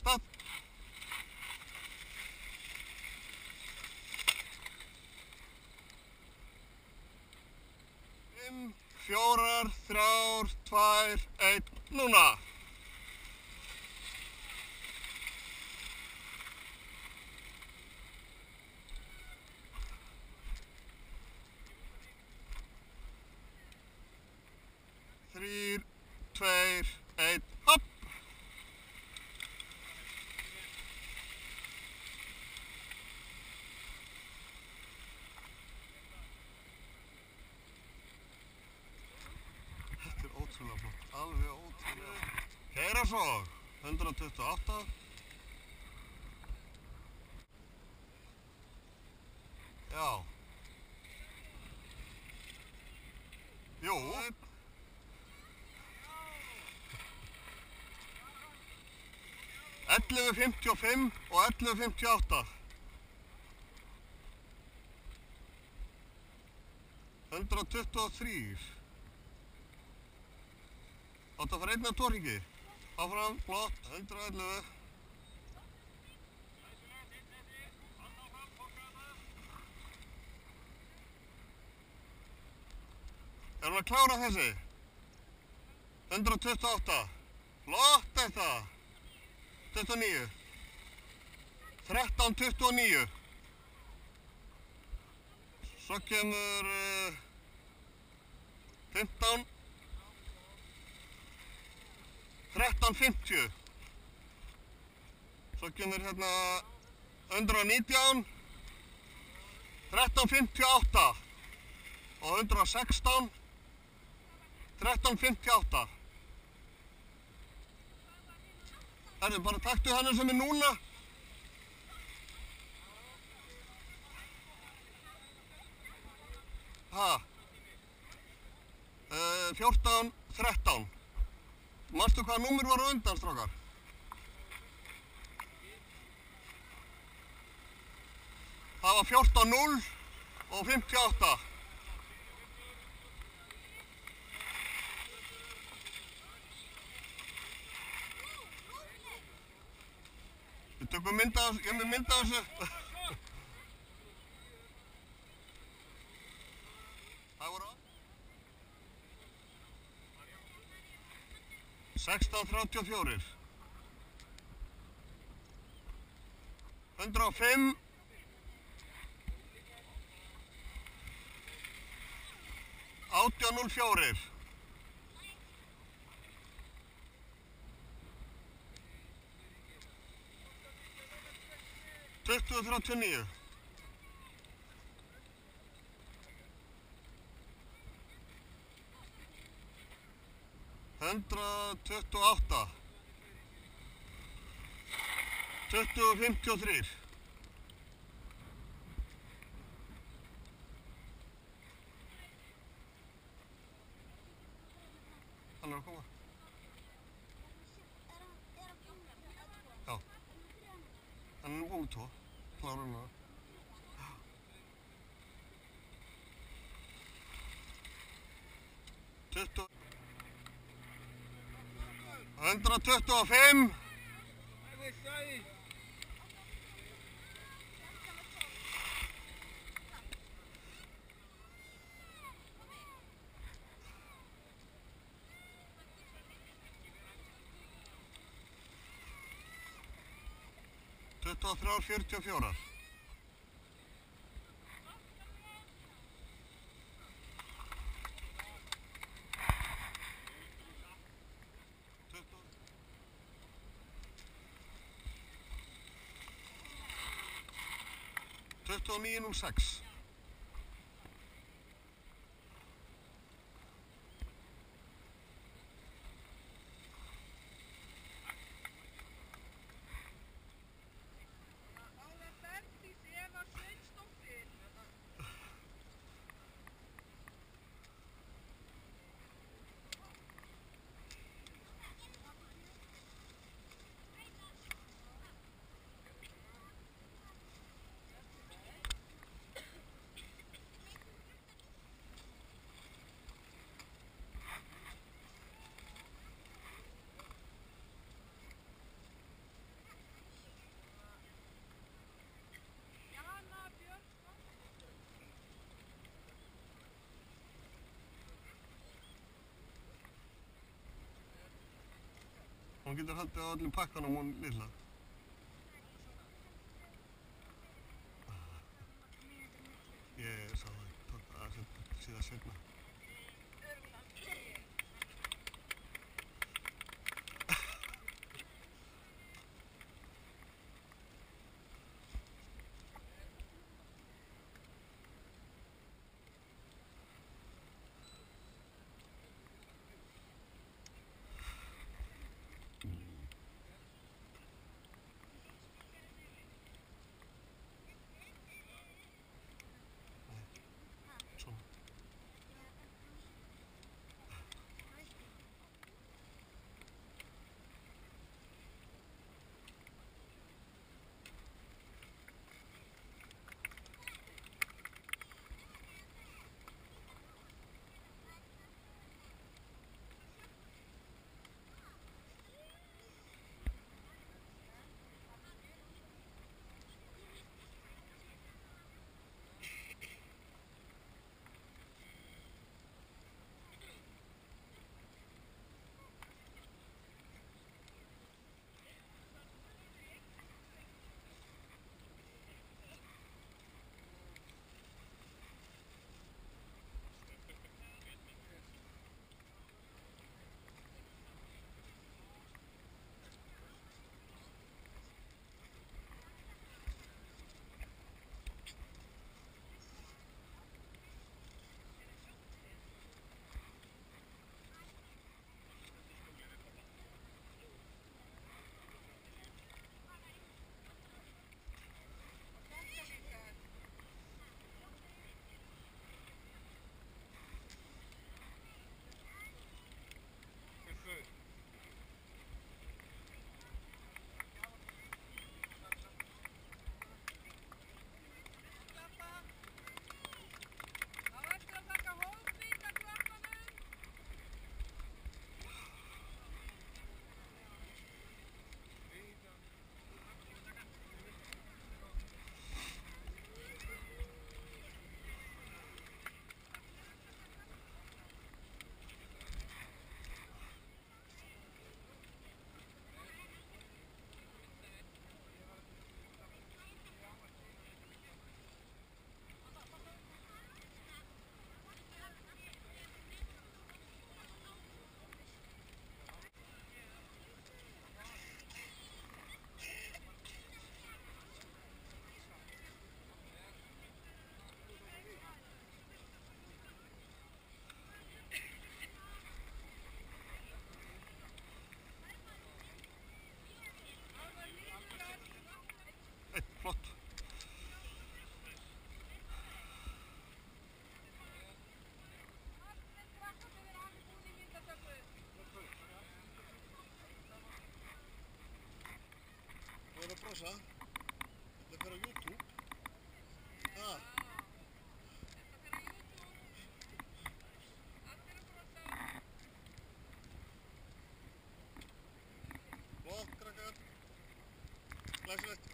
stað. 5, 4, 3, 2, 1, núna! Þrír, tveir, einn, hopp! Þetta er ótrúlega flott, alveg ótrúlega. Keyra svo, 128. Já. Jú. 11.55 og 11.58. 123. Átt að fara einn af tóringi. Áfram, flott, 111. Erum við að klára þessi? 128. Flott þetta. 29. 13.29. Svo kemur 15. 13.50. Svo kemur hérna 119. 13.58. Og 116. 13.58. Herru, bara taktu hann sem er núna. Ha. 14, 13. Manstu hvaða númer var á undan, strákar? Það var 14.0 og 58. Við tökum mynd af þessu, ég með mynd af þessu. Það voru á. 16.34. 105. 18.04. 20.39. 128. 20.53. Hann er að koma. Já. Hann er búinn tvo. Klára núna. 125. 23.44. 29.06. Hún getur haldið á öllum pakkanum hún lilla. Ég sá það, tók það síðan seinna. Svona. Flott. Þú er að brosa. Þetta fer á YouTube. Ah. Flott, krakkar. Glæsilegt.